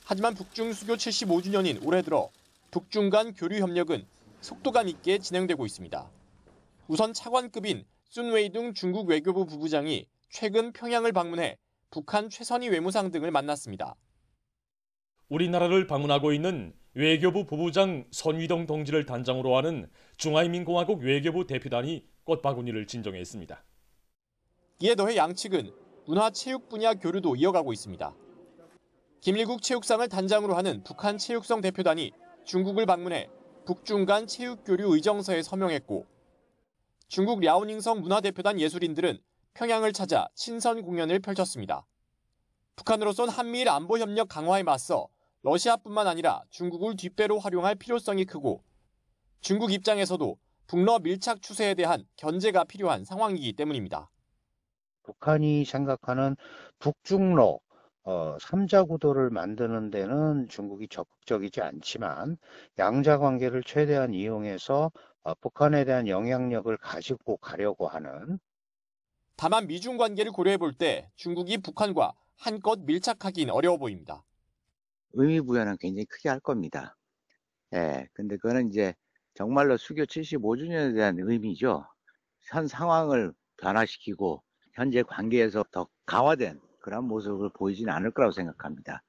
하지만 북중 수교 75주년인 올해 들어 북중 간 교류 협력은 속도감 있게 진행되고 있습니다. 우선 차관급인 순웨이둥 중국 외교부 부부장이 최근 평양을 방문해 북한 최선희 외무상 등을 만났습니다. 우리나라를 방문하고 있는 외교부 부부장 선위동 동지를 단장으로 하는 중화인민공화국 외교부 대표단이 꽃바구니를 진정했습니다. 이에 더해 양측은 문화체육 분야 교류도 이어가고 있습니다. 김일국 체육상을 단장으로 하는 북한 체육성 대표단이 중국을 방문해 북중 간 체육교류 의정서에 서명했고 중국 랴오닝성 문화대표단 예술인들은 평양을 찾아 친선 공연을 펼쳤습니다. 북한으로선 한미일 안보협력 강화에 맞서 러시아뿐만 아니라 중국을 뒷배로 활용할 필요성이 크고 중국 입장에서도 북러 밀착 추세에 대한 견제가 필요한 상황이기 때문입니다. 북한이 생각하는 북중러 3자 구도를 만드는 데는 중국이 적극적이지 않지만 양자 관계를 최대한 이용해서 북한에 대한 영향력을 가지고 가려고 하는. 다만 미중 관계를 고려해 볼 때 중국이 북한과 한껏 밀착하긴 어려워 보입니다. 의미 부여는 굉장히 크게 할 겁니다. 예, 근데 그거는 이제 정말로 수교 75주년에 대한 의미죠. 현 상황을 변화시키고 현재 관계에서 더 강화된 그런 모습을 보이지는 않을 거라고 생각합니다.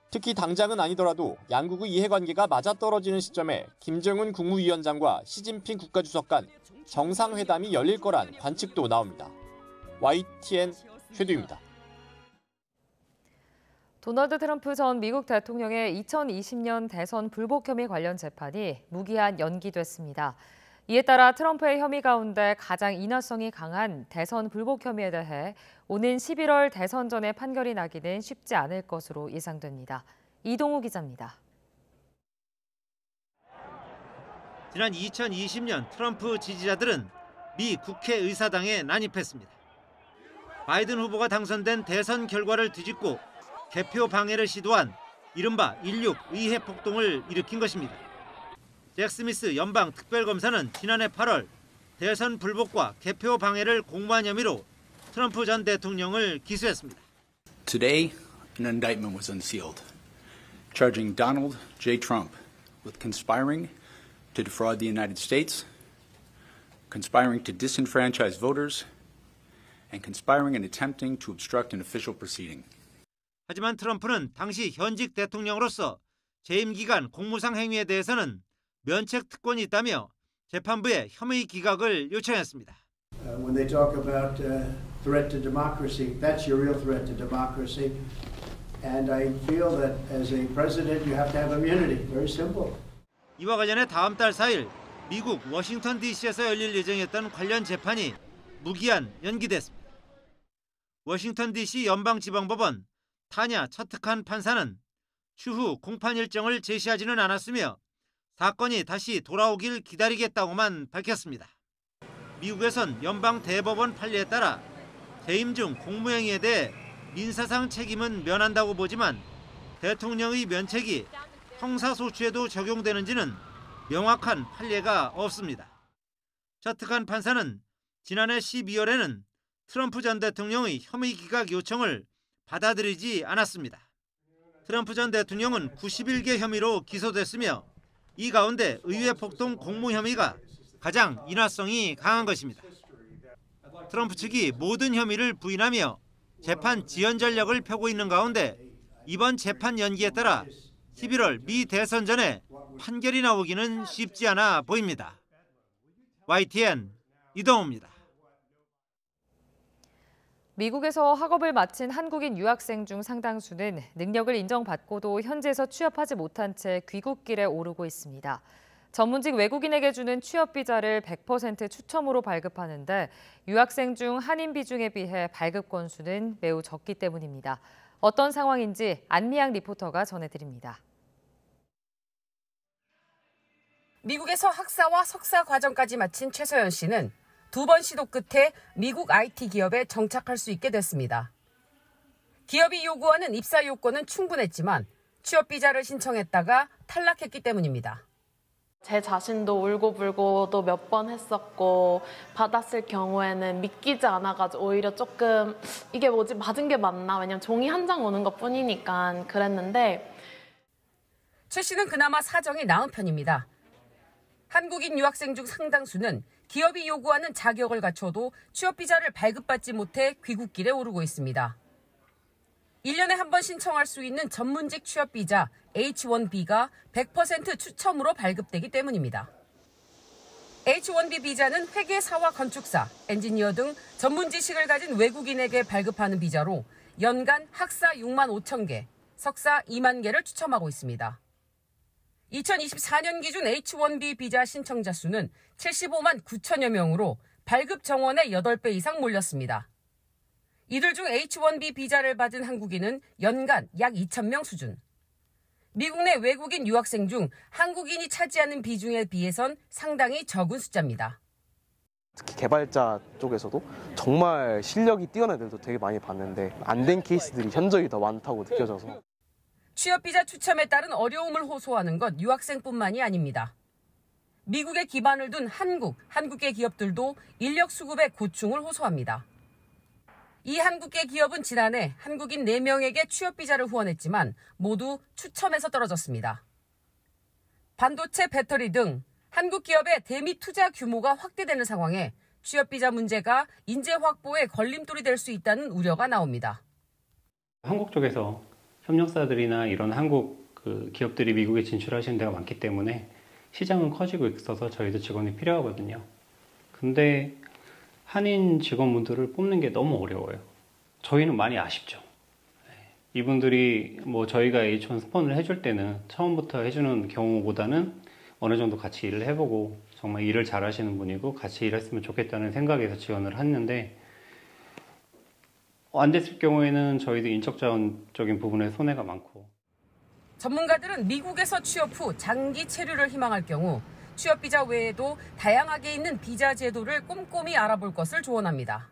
특히 당장은 아니더라도 양국의 이해관계가 맞아떨어지는 시점에 김정은 국무위원장과 시진핑 국가주석 간 정상회담이 열릴 거란 관측도 나옵니다. YTN 최두입니다. 도널드 트럼프 전 미국 대통령의 2020년 대선 불복 혐의 관련 재판이 무기한 연기됐습니다. 이에 따라 트럼프의 혐의 가운데 가장 인화성이 강한 대선 불복 혐의에 대해 오는 11월 대선 전에 판결이 나기는 쉽지 않을 것으로 예상됩니다. 이동우 기자입니다. 지난 2020년 트럼프 지지자들은 미 국회의사당에 난입했습니다. 바이든 후보가 당선된 대선 결과를 뒤집고 개표 방해를 시도한 이른바 16 의회 폭동을 일으킨 것입니다. 잭 스미스 연방 특별검사는 지난해 8월 대선 불복과 개표 방해를 공모한 혐의로 트럼프 전 대통령을 기소했습니다. Today, an indictment was unsealed, charging Donald J. Trump with conspiring to defraud the United States, conspiring to disenfranchise voters, and conspiring and attempting to obstruct an official proceeding. 하지만 트럼프는 당시 현직 대통령으로서 재임 기간 공무상 행위에 대해서는 면책 특권이 있다며 재판부에 혐의 기각을 요청했습니다. When they talk about threat to democracy, that's your real threat to democracy. And I feel that as a president, you have to have immunity. Very simple. 이와 관련해 다음 달 4일 미국 워싱턴 DC에서 열릴 예정이었던 관련 재판이 무기한 연기됐습니다. 워싱턴 DC 연방지방법원 타냐 처트칸 판사는 추후 공판 일정을 제시하지는 않았으며 사건이 다시 돌아오길 기다리겠다고만 밝혔습니다. 미국에선 연방 대법원 판례에 따라 재임 중 공무행위에 대해 민사상 책임은 면한다고 보지만 대통령의 면책이 형사소추에도 적용되는지는 명확한 판례가 없습니다. 처트칸 판사는 지난해 12월에는 트럼프 전 대통령의 혐의 기각 요청을 받아들이지 않았습니다. 트럼프 전 대통령은 91개 혐의로 기소됐으며 이 가운데 의회 폭동 공모 혐의가 가장 인화성이 강한 것입니다. 트럼프 측이 모든 혐의를 부인하며 재판 지연 전략을 펴고 있는 가운데 이번 재판 연기에 따라 11월 미 대선 전에 판결이 나오기는 쉽지 않아 보입니다. YTN 이동호입니다. 미국에서 학업을 마친 한국인 유학생 중 상당수는 능력을 인정받고도 현지에서 취업하지 못한 채 귀국길에 오르고 있습니다. 전문직 외국인에게 주는 취업비자를 100% 추첨으로 발급하는데 유학생 중 한인 비중에 비해 발급 건수는 매우 적기 때문입니다. 어떤 상황인지 안미양 리포터가 전해드립니다. 미국에서 학사와 석사 과정까지 마친 최서연 씨는 2번 시도 끝에 미국 IT 기업에 정착할 수 있게 됐습니다. 기업이 요구하는 입사 요건은 충분했지만 취업비자를 신청했다가 탈락했기 때문입니다. 제 자신도 울고불고도 몇 번 했었고 받았을 경우에는 믿기지 않아가지고 오히려 조금 이게 뭐지 맞은 게 맞나 왜냐면 종이 한 장 오는 것뿐이니까 그랬는데 최 씨는 그나마 사정이 나은 편입니다. 한국인 유학생 중 상당수는 기업이 요구하는 자격을 갖춰도 취업비자를 발급받지 못해 귀국길에 오르고 있습니다. 1년에 한 번 신청할 수 있는 전문직 취업비자 H-1B가 100% 추첨으로 발급되기 때문입니다. H-1B 비자는 회계사와 건축사, 엔지니어 등 전문 지식을 가진 외국인에게 발급하는 비자로 연간 학사 6만 5천 개, 석사 2만 개를 추첨하고 있습니다. 2024년 기준 H-1B 비자 신청자 수는 75만 9천여 명으로 발급 정원의 8배 이상 몰렸습니다. 이들 중 H-1B 비자를 받은 한국인은 연간 약 2천 명 수준. 미국 내 외국인 유학생 중 한국인이 차지하는 비중에 비해선 상당히 적은 숫자입니다. 특히 개발자 쪽에서도 정말 실력이 뛰어난 애들도 되게 많이 봤는데 안 된 케이스들이 현저히 더 많다고 느껴져서. 취업비자 추첨에 따른 어려움을 호소하는 것 유학생뿐만이 아닙니다. 미국에 기반을 둔 한국계 기업들도 인력 수급에 고충을 호소합니다. 이 한국계 기업은 지난해 한국인 4명에게 취업비자를 후원했지만 모두 추첨에서 떨어졌습니다. 반도체, 배터리 등 한국 기업의 대미 투자 규모가 확대되는 상황에 취업비자 문제가 인재 확보에 걸림돌이 될 수 있다는 우려가 나옵니다. 한국 쪽에서 협력사들이나 이런 한국 기업들이 미국에 진출하시는 데가 많기 때문에 시장은 커지고 있어서 저희도 직원이 필요하거든요. 근데 한인 직원분들을 뽑는 게 너무 어려워요. 저희는 많이 아쉽죠. 이분들이 뭐 저희가 H1 스폰을 해줄 때는 처음부터 해주는 경우보다는 어느 정도 같이 일을 해보고 정말 일을 잘 하시는 분이고 같이 일했으면 좋겠다는 생각에서 지원을 했는데 안 됐을 경우에는 저희도 인적 자원적인 부분에 손해가 많고. 전문가들은 미국에서 취업 후 장기 체류를 희망할 경우 취업비자 외에도 다양하게 있는 비자 제도를 꼼꼼히 알아볼 것을 조언합니다.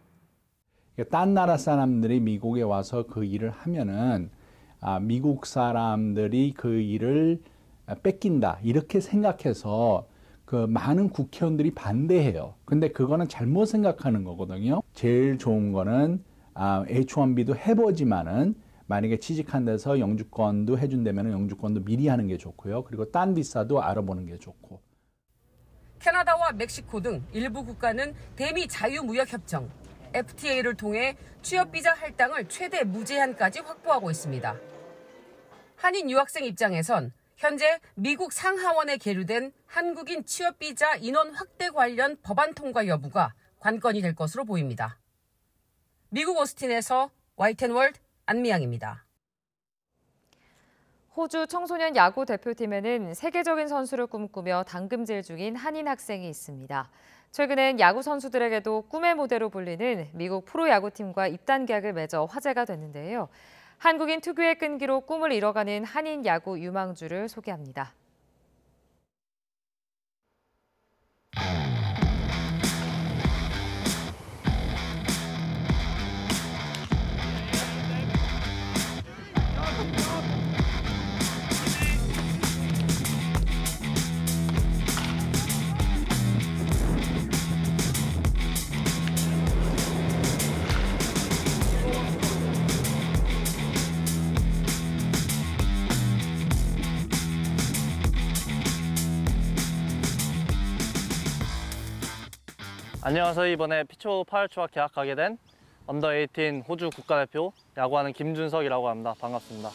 딴 나라 사람들이 미국에 와서 그 일을 하면은 미국 사람들이 그 일을 뺏긴다 이렇게 생각해서 그 많은 국회의원들이 반대해요. 근데 그거는 잘못 생각하는 거거든요. 제일 좋은 거는 H-1B도 해보지만은 만약에 취직한 데서 영주권도 해준다면 영주권도 미리 하는 게 좋고요. 그리고 딴 비자도 알아보는 게 좋고. 캐나다와 멕시코 등 일부 국가는 대미 자유무역협정 FTA를 통해 취업비자 할당을 최대 무제한까지 확보하고 있습니다. 한인 유학생 입장에선 현재 미국 상하원에 계류된 한국인 취업비자 인원 확대 관련 법안 통과 여부가 관건이 될 것으로 보입니다. 미국 오스틴에서 YTN 월드 안미양입니다. 호주 청소년 야구 대표팀에는 세계적인 선수를 꿈꾸며 당금질 중인 한인 학생이 있습니다. 최근엔 야구 선수들에게도 꿈의 무대로 불리는 미국 프로야구팀과 입단 계약을 맺어 화제가 됐는데요. 한국인 특유의 끈기로 꿈을 이뤄가는 한인 야구 유망주를 소개합니다. 안녕하세요. 이번에 피초 파열초와 계약하게 된 언더18 호주 국가대표 야구하는 김준석이라고 합니다. 반갑습니다.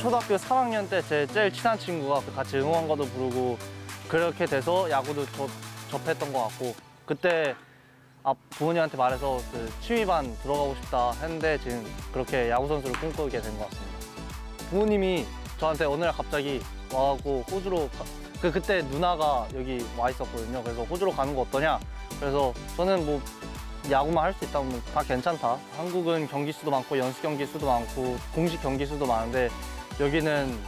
초등학교 3학년 때 제 제일 친한 친구가 같이 응원가도 부르고 그렇게 돼서 야구도 접했던 것 같고, 그때 부모님한테 말해서 그 취미반 들어가고 싶다 했는데 지금 그렇게 야구 선수를 꿈꾸게 된 것 같습니다. 부모님이 저한테 어느 날 갑자기 와갖고 호주로 그때 누나가 여기 와 있었거든요. 그래서 호주로 가는 거 어떠냐? 그래서 저는 뭐 야구만 할 수 있다면 다 괜찮다. 한국은 경기 수도 많고 연습 경기 수도 많고 공식 경기 수도 많은데 여기는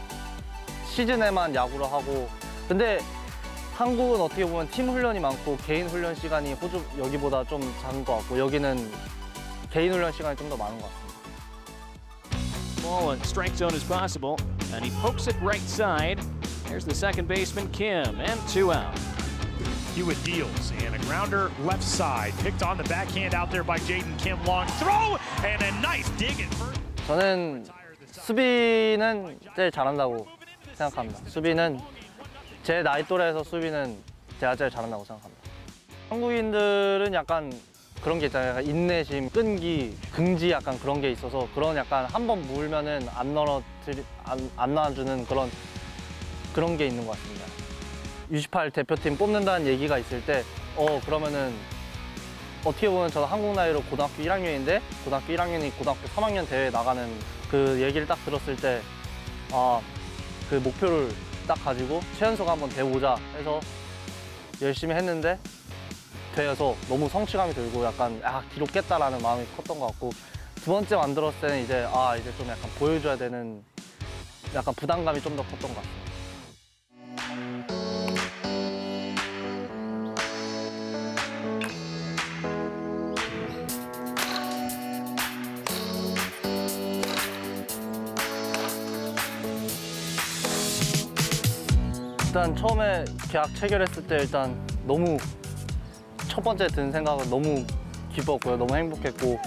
시즌에만 야구를 하고, 근데 한국은 어떻게 보면 팀 훈련이 많고 개인 훈련 시간이 호주 여기보다 좀 작은 것 같고, 여기는 개인 훈련 시간이 좀 더 많은 것 같습니다. Ball and strike zone as possible, and he pokes it right side. There's the second baseman Kim, and 2 out. Hewitt deals, and a grounder left side, picked on the backhand out there by Jaden Kim. Long throw, and a nice dig at first. 저는 수비는 제일 잘한다고 생각합니다. 수비는 제 나이 또래에서 수비는 제가 제일 잘한다고 생각합니다. 한국인들은 약간 그런 게 있잖아요. 약간 인내심, 끈기, 긍지 약간 그런 게 있어서 그런 약간 한번 물면은 안 놔주는 그런 게 있는 것 같습니다. U18 대표팀 뽑는다는 얘기가 있을 때 그러면은 어떻게 보면 저는 한국 나이로 고등학교 1학년인데 고등학교 1학년이 고등학교 3학년 대회에 나가는 그 얘기를 딱 들었을 때 그 목표를 딱 가지고 최연소가 한번 돼보자 해서 열심히 했는데 돼서 너무 성취감이 들고 약간 기록했다라는 마음이 컸던 것 같고, 두 번째 만들었을 때는 이제 좀 약간 보여줘야 되는 약간 부담감이 좀 더 컸던 것 같습니다. 일단 처음에 계약 체결했을 때 일단 너무 첫 번째 든 생각은 너무 기뻤고요. 너무 행복했고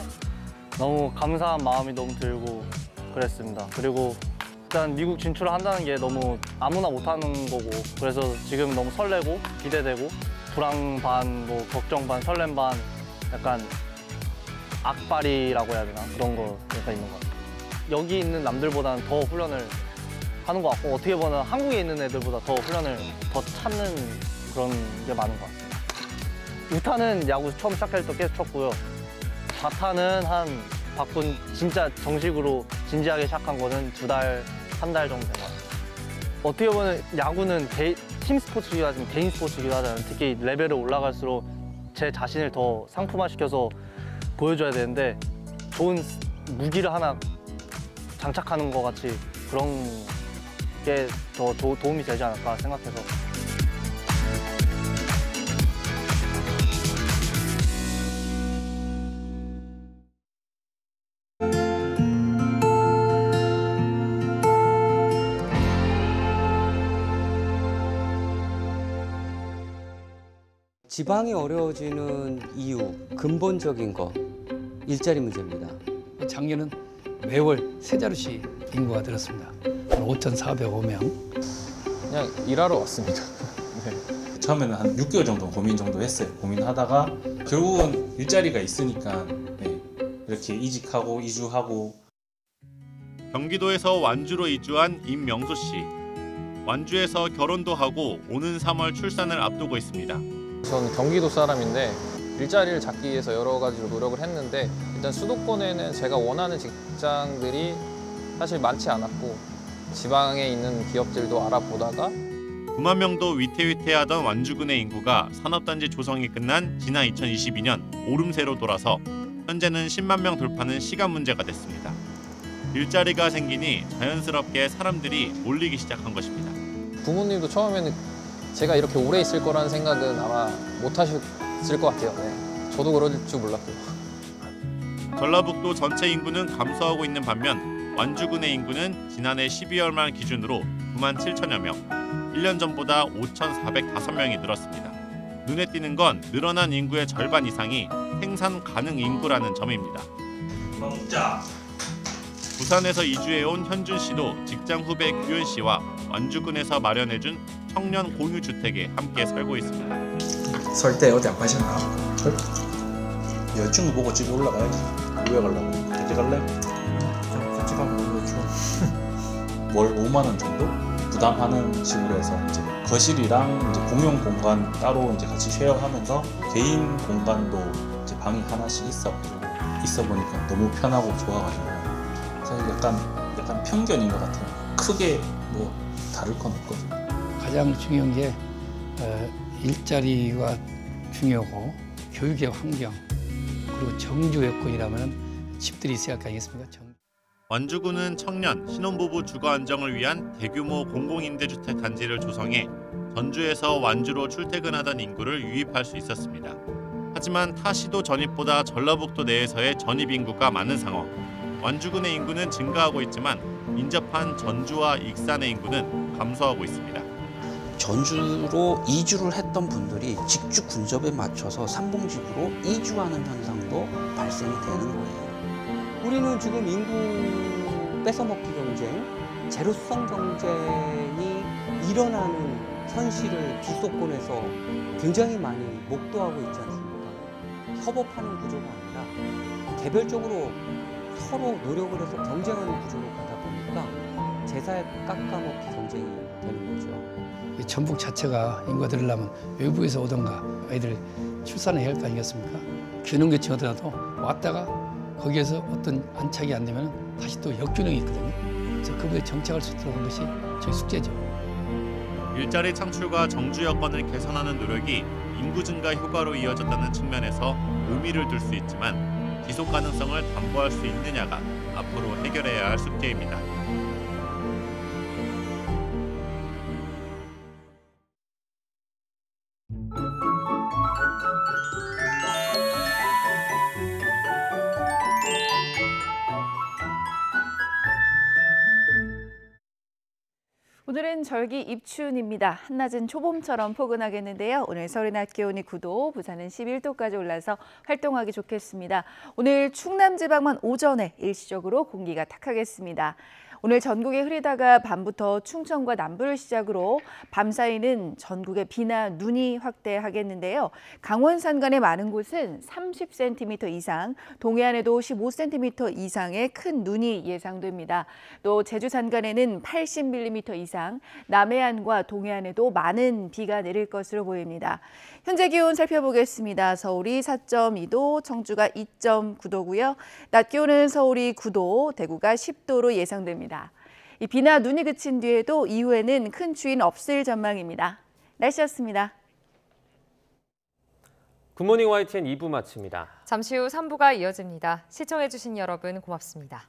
너무 감사한 마음이 너무 들고 그랬습니다. 그리고 일단 미국 진출을 한다는 게 너무 아무나 못하는 거고, 그래서 지금 너무 설레고 기대되고 불안 반, 뭐 걱정 반, 설렘 반, 약간 악발이라고 해야 되나? 그런 거 약간 있는 것 같아요. 여기 있는 남들보다는 더 훈련을 하는 것 같고, 어떻게 보면 한국에 있는 애들보다 더 훈련을 더 찾는 그런 게 많은 것 같습니다. 우타는 야구 처음 시작할 때 계속 쳤고요. 좌타는 바꾼 진짜 정식으로 진지하게 시작한 거는 2달, 3달 정도 된 것 같아요. 어떻게 보면 야구는 팀 스포츠이기도 하지만 개인 스포츠이기도 하잖아요. 특히 레벨이 올라갈수록 제 자신을 더 상품화시켜서 보여줘야 되는데 좋은 무기를 하나 장착하는 것 같이 그런 게 더 도움이 되지 않을까 생각해서. 지방이 어려워지는 이유, 근본적인 거, 일자리 문제입니다. 작년은 매월 3자루씩 인구가 늘었습니다. 5,405명. 그냥 일하러 왔습니다. 네. 처음에는 한 6개월 정도 고민을 했어요. 고민하다가 결국은 일자리가 있으니까 이렇게 이직하고 이주하고. 경기도에서 완주로 이주한 임명수 씨. 완주에서 결혼도 하고 오는 3월 출산을 앞두고 있습니다. 저는 경기도 사람인데 일자리를 잡기 위해서 여러 가지로 노력을 했는데, 일단 수도권에는 제가 원하는 직장들이 사실 많지 않았고 지방에 있는 기업들도 알아보다가 9만 명도 위태위태하던 완주군의 인구가 산업단지 조성이 끝난 지난 2022년 오름세로 돌아서 현재는 10만 명 돌파는 시간 문제가 됐습니다. 일자리가 생기니 자연스럽게 사람들이 몰리기 시작한 것입니다. 부모님도 처음에는 제가 이렇게 오래 있을 거라는 생각은 아마 못 하셨을 것 같아요. 네. 저도 그럴 줄 몰랐고요. 전라북도 전체 인구는 감소하고 있는 반면 완주군의 인구는 지난해 12월 말 기준으로 9만 7천여 명, 1년 전보다 5,405명이 늘었습니다. 눈에 띄는 건 늘어난 인구의 절반 이상이 생산 가능 인구라는 점입니다. 먹자. 부산에서 이주해온 현준 씨도 직장 후배 규현 씨와 완주군에서 마련해준 청년 공유주택에 함께 살고 있습니다. 설 때 어디 안 가셨나? 여자친구 보고 집에 올라가야지. 왜 가려고? 같이 갈래? 같이 가면 너무 좋아. 월 5만 원 정도 부담하는 식으로 해서 이제 거실이랑 이제 공용 공간 따로 이제 같이 쉐어하면서 개인 공간도 이제 방이 하나씩 있어 보니까 너무 편하고 좋아가지고 사실 약간 편견인 것 같아요. 크게 뭐 다를 건 없거든요. 가장 중요한 게 일자리가 중요하고 교육의 환경 그리고 정주 여건이라면 집들이 있어야 할 거 아니겠습니까? 완주군은 청년, 신혼부부 주거 안정을 위한 대규모 공공임대주택 단지를 조성해 전주에서 완주로 출퇴근하던 인구를 유입할 수 있었습니다. 하지만 타 시도 전입보다 전라북도 내에서의 전입 인구가 많은 상황. 완주군의 인구는 증가하고 있지만 인접한 전주와 익산의 인구는 감소하고 있습니다. 전주로 이주를 했던 분들이 직주 근접에 맞춰서 삼봉집으로 이주하는 현상도 발생이 되는 거예요. 우리는 지금 인구 뺏어먹기 경쟁, 제로성 경쟁이 일어나는 현실을 비수도권에서 굉장히 많이 목도하고 있지 않습니까? 협업하는 구조가 아니라 개별적으로 서로 노력을 해서 경쟁하는 구조로 가다 보니까 제사에 깎아먹기 경쟁이 되는 거죠. 전북 자체가 인구가 늘려면 외부에서 오던가 아이들 출산을 해야 할 거 아니겠습니까? 균형교체 하더라도 왔다가 거기에서 어떤 안착이 안 되면 다시 또 역균형이 있거든요. 그래서 그부에 정착할 수 있도록 하는 것이 저희 숙제죠. 일자리 창출과 정주 여건을 개선하는 노력이 인구 증가 효과로 이어졌다는 측면에서 의미를 둘 수 있지만 지속 가능성을 담보할 수 있느냐가 앞으로 해결해야 할 숙제입니다. 오늘은 절기 입춘입니다. 한낮은 초봄처럼 포근하겠는데요. 오늘 서울의 낮 기온이 9도, 부산은 11도까지 올라서 활동하기 좋겠습니다. 오늘 충남 지방만 오전에 일시적으로 공기가 탁하겠습니다. 오늘 전국에 흐리다가 밤부터 충청과 남부를 시작으로 밤 사이는 전국에 비나 눈이 확대하겠는데요. 강원 산간의 많은 곳은 30cm 이상, 동해안에도 15cm 이상의 큰 눈이 예상됩니다. 또 제주 산간에는 80mm 이상, 남해안과 동해안에도 많은 비가 내릴 것으로 보입니다. 현재 기온 살펴보겠습니다. 서울이 4.2도, 청주가 2.9도고요. 낮 기온은 서울이 9도, 대구가 10도로 예상됩니다. 이 비나 눈이 그친 뒤에도 이후에는 큰 추위는 없을 전망입니다. 날씨였습니다. 굿모닝 YTN 2부 마칩니다. 잠시 후 3부가 이어집니다. 시청해주신 여러분 고맙습니다.